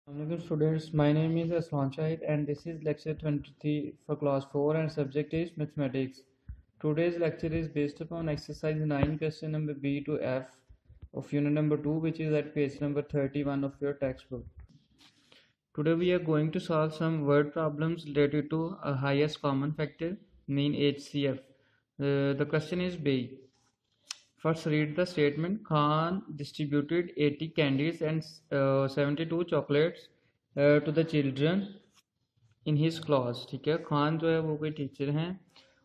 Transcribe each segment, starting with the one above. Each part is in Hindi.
Assalamualaikum students, my name is Aslan Shahid and this is lecture 23 for class 4 and subject is mathematics. Today's lecture is based upon exercise 9 question number B to F of unit number 2 which is at page number 31 of your textbook. Today we are going to solve some word problems related to a highest common factor mean HCF. The question is B. First read the statement. Khan distributed 80 candies and 72 chocolates to the children in his class. ठीक है, खान जो है वो कोई टीचर हैं,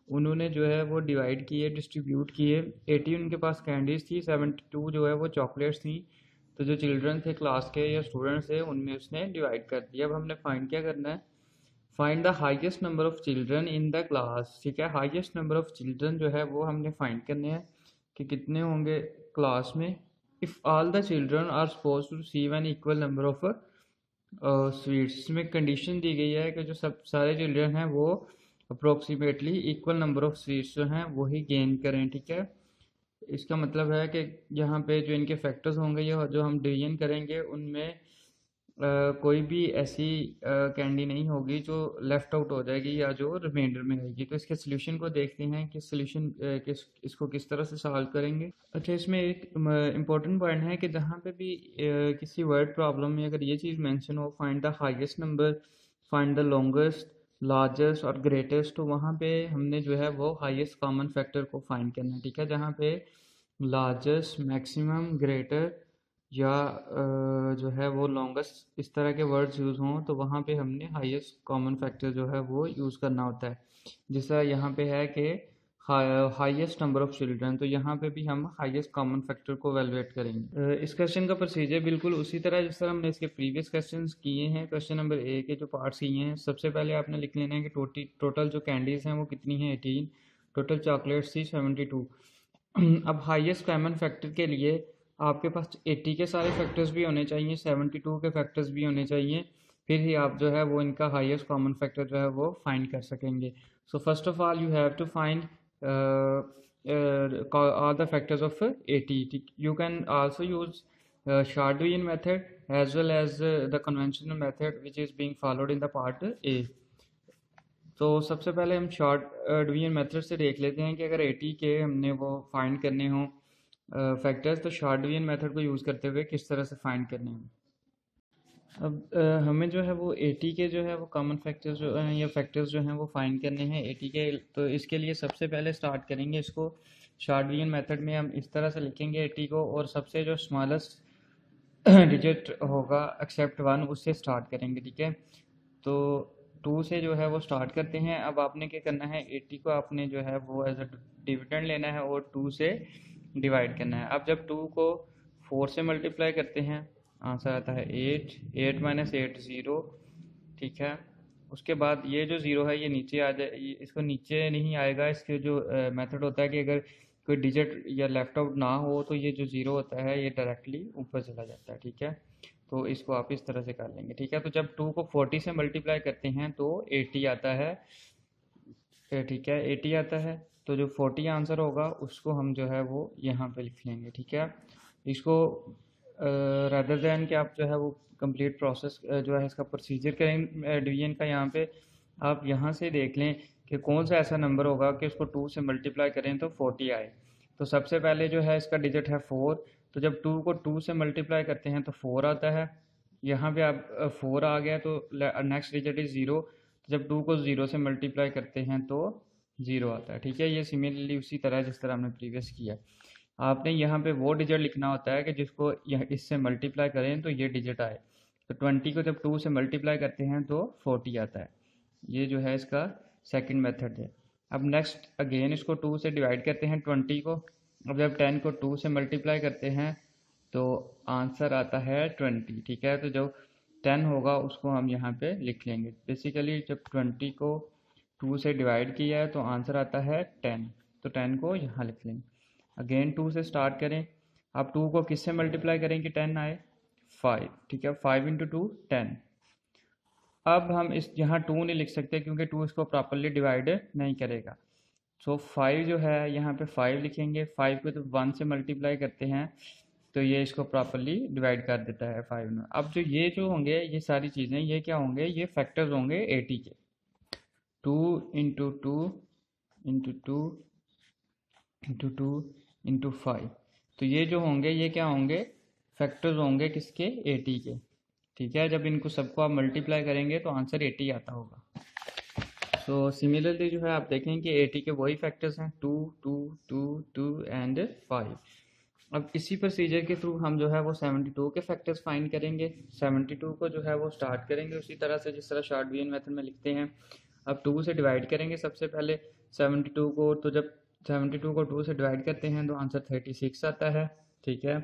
उन्होंने जो है वो डिवाइड किए, डिस्ट्रीब्यूट किए। 80 उनके पास कैंडीज थी, 72 जो है वो चॉकलेट्स थी। तो जो चिल्ड्रन थे क्लास के या स्टूडेंट्स थे उनमें उसने डिवाइड कर दिया। अब हमने फाइंड क्या करना है, find the highest number of children in the class. ठीक है, हाईएस्ट नंबर ऑफ चिल्ड्रन जो है वो हमने फाइंड करने हैं कि कितने होंगे क्लास में। If all the children are suppose to receive an equal number of sweets. इसमें कंडीशन दी गई है कि जो सब सारे चिल्ड्रन हैं वो approximately equal number of sweets जो हैं वही गेन करें। ठीक है, इसका मतलब है कि यहाँ पे जो इनके फैक्टर्स होंगे या जो हम डिवीजन करेंगे उनमें कोई भी ऐसी कैंडी नहीं होगी जो लेफ़्ट आउट हो जाएगी या जो रिमाइंडर में आएगी। तो इसके सोल्यूशन को देखते हैं कि सोल्यूशन इसको किस तरह से सॉल्व करेंगे। अच्छा, इसमें एक इम्पॉर्टेंट पॉइंट है कि जहाँ पे भी किसी वर्ड प्रॉब्लम में अगर ये चीज़ मेंशन हो, find the highest number, find the longest, largest और ग्रेटेस्ट, तो वहाँ पे हमने जो है वो हाईएस्ट कॉमन फैक्टर को फाइंड करना है। ठीक है, जहाँ पे लार्जेस्ट, मैक्सिमम, ग्रेटर या जो है वो लॉन्गेस्ट इस तरह के वर्ड्स यूज़ हों तो वहाँ पे हमने हाईएस्ट कॉमन फैक्टर जो है वो यूज़ करना होता है। जिस तरह यहाँ पे है कि हाईएस्ट नंबर ऑफ चिल्ड्रन, तो यहाँ पे भी हम हाईएस्ट कॉमन फैक्टर को वैल्यूएट करेंगे। इस क्वेश्चन का प्रोसीजर बिल्कुल उसी तरह जिस तरह हमने इसके प्रीवियस क्वेश्चंस किए हैं। क्वेश्चन नंबर ए के जो पार्ट्स किए हैं, सबसे पहले आपने लिख लेना है कि टोटल जो कैंडीज़ हैं वो कितनी हैं, 18। टोटल चॉकलेट्स थी 72। अब हाईएस्ट कॉमन फैक्टर के लिए आपके पास 80 के सारे फैक्टर्स भी होने चाहिए, 72 के फैक्टर्स भी होने चाहिए, फिर ही आप जो है वो इनका हाईएस्ट कॉमन फैक्टर जो है वो फाइंड कर सकेंगे। So first of all you have to find all the factors of 80. You can also use short division method as well as the conventional method which is being followed in the part A. तो सबसे पहले हम शॉर्ट डिवीजन मेथड से देख लेते हैं कि अगर 80 के हमने वो फाइंड करने हों फैक्टर्स, तो शॉर्ट डिवीजन मेथड को यूज़ करते हुए किस तरह से फाइंड करने हों। अब हमें जो है वो 80 के जो है वो कॉमन फैक्टर्स जो हैं या फैक्टर्स जो हैं वो फाइंड करने हैं 80 के। तो इसके लिए सबसे पहले स्टार्ट करेंगे इसको शॉर्ट डिवीजन मेथड में। हम इस तरह से लिखेंगे 80 को और सबसे जो स्मॉलेस्ट डिजिट होगा एक्सेप्ट 1 उससे स्टार्ट करेंगे। ठीक है, तो 2 से जो है वो स्टार्ट करते हैं। अब आपने क्या करना है, 80 को आपने जो है वो एज अ डिविडेंड लेना है और 2 से डिवाइड करना है। अब जब 2 को 4 से मल्टीप्लाई करते हैं आंसर आता है 8। 8 माइनस 8 0। ठीक है, उसके बाद ये जो ज़ीरो है ये नीचे आ जाए, इसको नीचे नहीं आएगा। इसके जो मेथड होता है कि अगर कोई डिजिट या लेफ्ट आउट ना हो तो ये जो ज़ीरो होता है ये डायरेक्टली ऊपर चला जाता है। ठीक है, तो इसको आप इस तरह से कर लेंगे। ठीक है, तो जब 2 को 40 से मल्टीप्लाई करते हैं तो 80 आता है। ठीक है, 80 आता है, तो जो 40 आंसर होगा उसको हम जो है वो यहाँ पे लिख लेंगे। ठीक है, इसको रादर दैन कि आप जो है वो कंप्लीट प्रोसेस जो है इसका प्रोसीजर करें डिवीजन का, यहाँ पे आप यहाँ से देख लें कि कौन सा ऐसा नंबर होगा कि उसको 2 से मल्टीप्लाई करें तो 40 आए। तो सबसे पहले जो है इसका डिजिट है 4, तो जब 2 को 2 से मल्टीप्लाई करते हैं तो 4 आता है। यहाँ पे आप 4 आ गया तो नेक्स्ट डिजिट इज़ 0, तो जब 2 को 0 से मल्टीप्लाई करते हैं तो 0 आता है। ठीक है, ये सिमिलरली उसी तरह जिस तरह हमने प्रीवियस किया। आपने यहाँ पे वो डिजिट लिखना होता है कि जिसको यह इससे मल्टीप्लाई करें तो ये डिजिट आए। तो 20 को जब 2 से मल्टीप्लाई करते हैं तो 40 आता है। ये जो है इसका सेकंड मेथड है। अब नेक्स्ट अगेन इसको 2 से डिवाइड करते हैं 20 को। अब जब 10 को 2 से मल्टीप्लाई करते हैं तो आंसर आता है 20। ठीक है, तो जो 10 होगा उसको हम यहाँ पे लिख लेंगे। बेसिकली जब 20 को 2 से डिवाइड किया है तो आंसर आता है 10, तो 10 को यहाँ लिख लेंगे। अगेन 2 से स्टार्ट करें। अब 2 को किससे मल्टीप्लाई करें कि 10 आए, 5। ठीक है, 5 इंटू 2 10। अब हम इस यहाँ 2 नहीं लिख सकते क्योंकि 2 इसको प्रॉपरली डिवाइड नहीं करेगा। सो 5 जो है यहाँ पे 5 लिखेंगे। 5 को तो 1 से मल्टीप्लाई करते हैं तो ये इसको प्रॉपरली डिवाइड कर देता है 5 में। अब जो ये जो होंगे ये सारी चीज़ें ये क्या होंगे, ये फैक्टर्स होंगे 80 के। 2 इंटू 2 इंटू 2 इंटू 2 इंटू 5, तो ये जो होंगे ये क्या होंगे, फैक्टर्स होंगे किसके, 80 के। ठीक है, जब इनको सबको आप मल्टीप्लाई करेंगे तो आंसर 80 आता होगा। सो सिमिलरली जो है आप देखें कि 80 के वही फैक्टर्स हैं 2 2 2 2 एंड 5। अब इसी प्रोसीजर के थ्रू हम जो है वो 72 के फैक्टर्स फाइंड करेंगे। 72 को जो है वो स्टार्ट करेंगे उसी तरह से जिस तरह शॉर्ट डिवीजन मेथड में लिखते हैं। अब 2 से डिवाइड करेंगे सबसे पहले 72 को, तो जब 72 को 2 से डिवाइड करते हैं तो आंसर 36 आता है। ठीक है,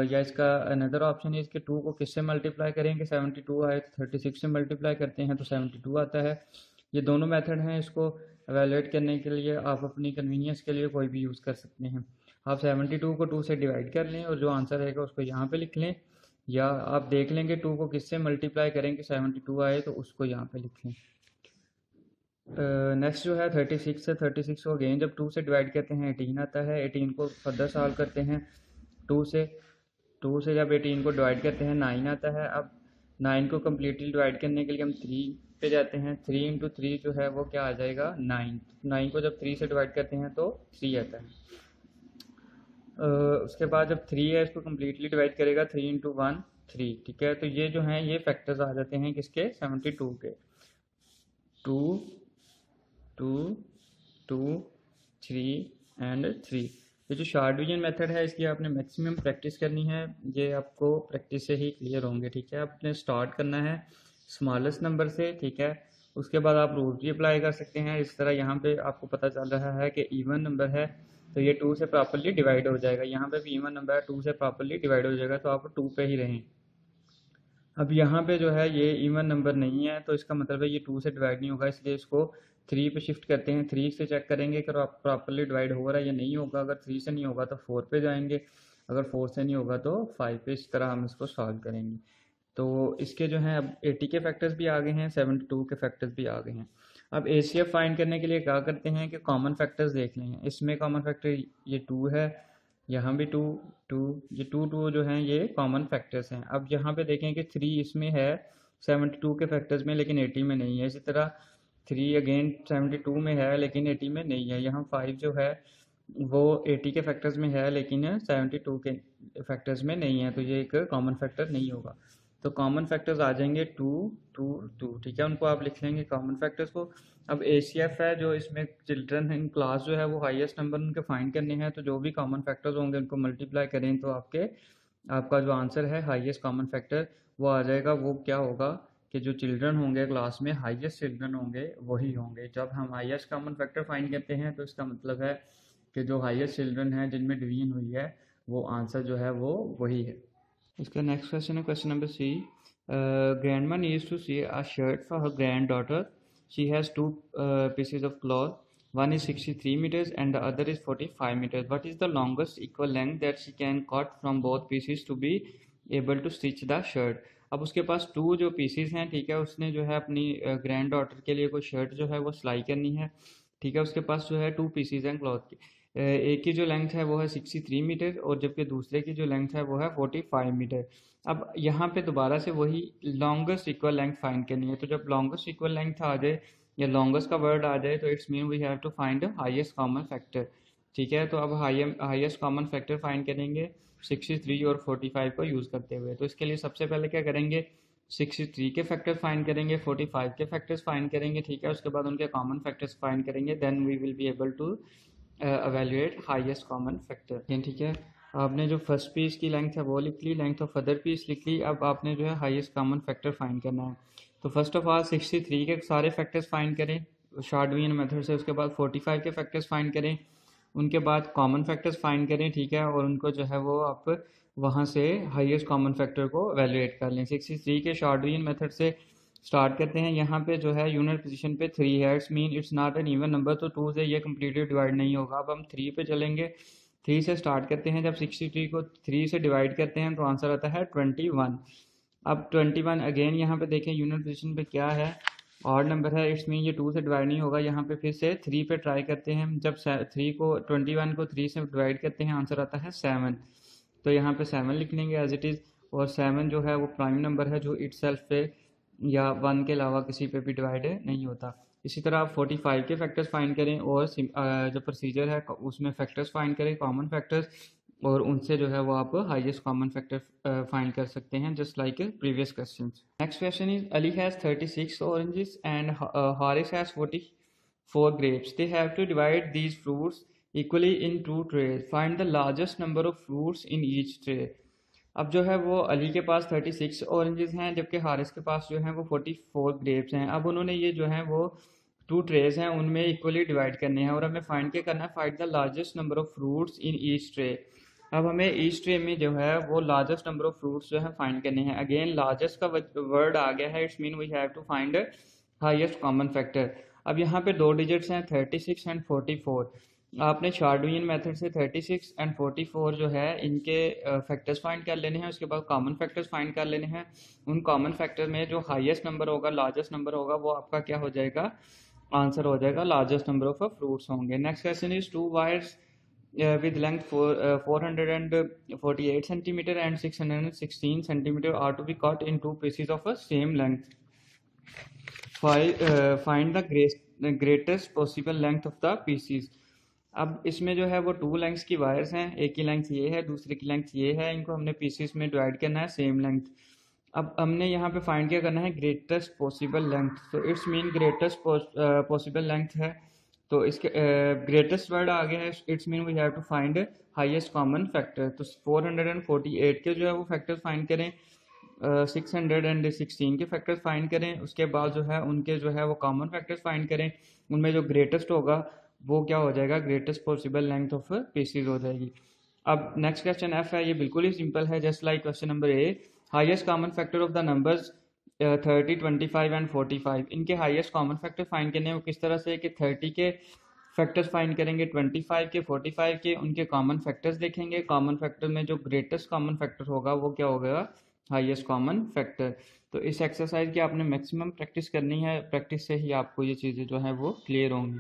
या इसका अनदर ऑप्शन है इसके 2 को किससे मल्टीप्लाई करेंगे, 72 आए तो 36 से मल्टीप्लाई करते हैं तो 72 आता है। ये दोनों मेथड हैं, इसको एवेलुएट करने के लिए आप अपनी कन्वीनियंस के लिए कोई भी यूज़ कर सकते हैं। आप 72 को 2 से डिवाइड कर लें और जो आंसर रहेगा उसको यहाँ पे लिख लें, या आप देख लेंगे 2 को किससे मल्टीप्लाई करेंगे 72 आए तो उसको यहाँ पे लिख लें। नेक्स्ट जो है 36 से 36 को अगेन जब 2 से डिवाइड करते हैं 18 आता है। 18 को फर्दर सॉल्व करते हैं 2 से जब 18 को डिवाइड करते हैं 9 आता है। अब 9 को कम्प्लीटली डिवाइड करने के लिए हम 3 पे जाते हैं। 3 इंटू 3 जो है वो क्या आ जाएगा 9। 9 को जब 3 से डिवाइड करते हैं तो 3 आता है। उसके बाद जब 3 है इसको कम्प्लीटली डिवाइड करेगा 3 इंटू 1 3। ठीक है, तो ये जो हैं ये फैक्टर्स आ जाते हैं किसके 72 के। 2 2 2 3 एंड 3। ये जो शॉर्ट डिवीजन मेथड है इसकी आपने मैक्सिमम प्रैक्टिस करनी है, ये आपको प्रैक्टिस से ही क्लियर होंगे। ठीक है, आपने स्टार्ट करना है स्मॉलेस्ट नंबर से। ठीक है, उसके बाद आप रूल भी अप्लाई कर सकते हैं। इस तरह यहाँ पे आपको पता चल रहा है कि इवन नंबर है तो ये 2 से प्रॉपरली डिवाइड हो जाएगा। यहाँ पे भी इवन नंबर है 2 से प्रॉपरली डिवाइड हो जाएगा, तो आप 2 पे ही रहें। अब यहाँ पे जो है ये इवन नंबर नहीं है तो इसका मतलब है ये 2 से डिवाइड नहीं होगा, इसलिए इसको 3 पे शिफ्ट करते हैं। 3 से चेक करेंगे कि प्रॉपरली डिवाइड हो रहा है या नहीं होगा। अगर 3 से नहीं होगा तो 4 पे जाएंगे, अगर 4 से नहीं होगा तो 5 पे। इस तरह हम इसको सॉल्व करेंगे। तो इसके जो हैं अब 80 के फैक्टर्स भी आ गए हैं, 72 के फैक्टर्स भी आ गए हैं। अब ACF फाइंड करने के लिए क्या करते हैं कि कॉमन फैक्टर्स देख लें। इसमें कॉमन फैक्टर ये 2 है, यहाँ भी 2 2, ये 2 2 जो हैं ये कॉमन फैक्टर्स हैं। अब यहाँ पे देखें कि 3 इसमें है 72 के फैक्टर्स में लेकिन 80 में नहीं है। इसी तरह 3 अगेन 72 में है लेकिन 80 में नहीं है। यहाँ 5 जो है वो 80 के फैक्टर्स में है लेकिन 72 के फैक्टर्स में नहीं है, तो ये एक कॉमन फैक्टर नहीं होगा। तो कॉमन फैक्टर्स आ जाएंगे 2 2 2। ठीक है, उनको आप लिख लेंगे कॉमन फैक्टर्स को। अब ACF है जो इसमें चिल्ड्रन इन क्लास जो है वो हाईएस्ट नंबर उनके फाइंड करने हैं, तो जो भी कॉमन फैक्टर्स होंगे उनको मल्टीप्लाई करें तो आपका जो आंसर है हाईएस्ट कॉमन फैक्टर वो आ जाएगा। वो क्या होगा कि जो चिल्ड्रन होंगे क्लास में हाईएस्ट चिल्ड्रन होंगे वही होंगे। जब हम हाईएस्ट कॉमन फैक्टर फाइंड करते हैं तो इसका मतलब है कि जो हाईएस्ट चिल्ड्रन है जिनमें डिवीजन हुई है वो आंसर जो है वो वही है। इसका नेक्स्ट क्वेश्चन है question number C। Grandma needs to see a shirt for her granddaughter. She has 2 pieces of cloth. One is 63 meters and the other is 45 meters. What is the longest equal length that she can cut from both pieces to be able to stitch the shirt? अब उसके पास 2 जो पीसीज हैं, ठीक है, उसने जो है अपनी ग्रैंड डॉटर के लिए कोई शर्ट जो है वो सिलाई करनी है। ठीक है, उसके पास जो है 2 पीसीज हैं क्लॉथ की। एक की जो लेंथ है वो है 63 मीटर और जबकि दूसरे की जो लेंथ है वो है 45 मीटर। अब यहाँ पे दोबारा से वही लॉन्गेस्ट इक्वल लेंथ फाइंड करनी है। तो जब लॉन्गेस्ट इक्वल लेंथ आ जाए या लॉन्गेस्ट का वर्ड आ जाए तो it's mean we have to find highest common factor. ठीक है, तो अब हाईएस्ट कॉमन फैक्टर फाइंड करेंगे 63 और 45 को यूज़ करते हुए। तो इसके लिए सबसे पहले क्या करेंगे 63 के फैक्टर फाइंड करेंगे, 45 के फैक्टर्स फाइंड करेंगे। ठीक है, उसके बाद उनके कॉमन फैक्टर्स फाइंड करेंगे, then we will be able to evaluate highest common factor. ठीक है, आपने जो फर्स्ट पीस की लेंथ है वो लिख ली, लेंथ ऑफ अदर पीस लिख ली। अब आपने जो है हाईएस्ट कॉमन फैक्टर फाइंड करना है। तो फर्स्ट ऑफ ऑल 63 के सारे फैक्टर्स फाइंड करें शॉर्ट डिवीजन मेथड से। उसके बाद 45 के फैक्टर्स फाइंड करें, उनके बाद कॉमन फैक्टर्स फाइंड करें। ठीक है, और उनको जो है वो आप वहाँ से हाईएस्ट कॉमन फैक्टर को एवेल्युएट कर लें। 63 के शॉर्ट डिवीजन मेथड से स्टार्ट करते हैं। यहाँ पे जो है यूनिट पोजीशन पे 3 है, it's mean it's not an even number, तो 2 से ये कम्प्लीटली डिवाइड नहीं होगा। अब हम 3 पे चलेंगे, 3 से स्टार्ट करते हैं। जब 63 को 3 से डिवाइड करते हैं तो आंसर आता है 21। अब 21 अगेन यहाँ पे देखें यूनिट पोजीशन पे क्या है, ऑड नंबर है, इट्स मीन ये 2 से डिवाइड नहीं होगा। यहाँ पे फिर से 3 पे ट्राई करते हैं। जब 21 को 3 से डिवाइड करते हैं आंसर आता है 7। तो यहाँ पे 7 लिख लेंगे एज इट इज़, और 7 जो है वो प्राइम नंबर है जो इटसेल्फ पे या 1 के अलावा किसी पे भी डिवाइड नहीं होता। इसी तरह आप 45 के फैक्टर्स फाइंड करें और जो प्रोसीजर है उसमें फैक्टर्स फाइंड करें, कॉमन फैक्टर्स, और उनसे जो है वो आप हाईएस्ट कॉमन फैक्टर फाइंड कर सकते हैं, just like previous question. Next question is Ali has 36 oranges and Haris has 44 grapes. They have to divide these fruits equally in 2 trays. Find the largest number of fruits in each tray. अब जो है वो अली के पास 36 ऑरेंजेस हैं, जबकि हारिस के पास जो है वो 44 ग्रेप्स हैं। अब उन्होंने ये जो है वो 2 ट्रेज हैं, उनमें इक्वली डिवाइड करने हैं, और हमें फाइंड क्या करना है, find the largest number of fruits in each tray. अब हमें ईच ट्रे में जो है वो लार्जेस्ट नंबर ऑफ फ्रूट्स जो है फाइंड करने हैं। अगेन लार्जेस्ट का वर्ड आ गया है, it's mean we have to find highest common factor. अब यहाँ पे 2 डिजिट्स हैं 36 एंड 44। आपने शार्डवियन मेथड से 36 एंड 44 जो है इनके फैक्टर्स फाइंड कर लेने हैं, उसके बाद कॉमन फैक्टर्स फाइंड कर लेने हैं। उन कॉमन फैक्टर में जो हाईएस्ट नंबर होगा, लार्जेस्ट नंबर होगा, वो आपका क्या हो जाएगा, आंसर हो जाएगा, लार्जेस्ट नंबर ऑफ फ्रूट्स होंगे। Next question is 2 wires with length 448 centimeter and 616 centimeter are to be cut in 2 pieces of a same length. Find the greatest possible length of the pieces. अब इसमें जो है वो 2 लेंथ्स की वायर्स हैं, एक की लेंथ ये है, दूसरे की लेंथ ये है, इनको हमने पीसीस में डिवाइड करना है सेम लेंथ। अब हमने यहाँ पे फाइंड क्या करना है, ग्रेटेस्ट पॉसिबल लेंथ। तो it's mean greatest possible length है, तो इसके ग्रेटेस्ट वर्ड आ गया है, it's mean we have to find highest common factor. तो 448 के जो है वो फैक्टर फाइंड करें, 616 के फैक्टर्स फाइंड करें, उसके बाद जो है उनके जो है वो कॉमन फैक्टर्स फाइंड करें, उनमें जो ग्रेटेस्ट होगा वो क्या हो जाएगा, greatest possible length of pieces हो जाएगी। अब नेक्स्ट क्वेश्चन एफ है, ये बिल्कुल ही सिंपल है, just like question number A. Highest common factor of the numbers 30, 25 and 45। इनके हाईएस्ट कॉमन फैक्टर फाइंड करने हैं, वो किस तरह से कि 30 के फैक्टर्स फाइंड करेंगे, 25 के, 45 के, उनके कॉमन फैक्टर्स देखेंगे, कॉमन फैक्टर में जो ग्रेटेस्ट कॉमन फैक्टर होगा वो क्या होगा, हाईएस्ट कॉमन फैक्टर। तो इस एक्सरसाइज की आपने मैक्सिमम प्रैक्टिस करनी है, प्रैक्टिस से ही आपको ये चीज़ें जो है वो क्लियर होंगी।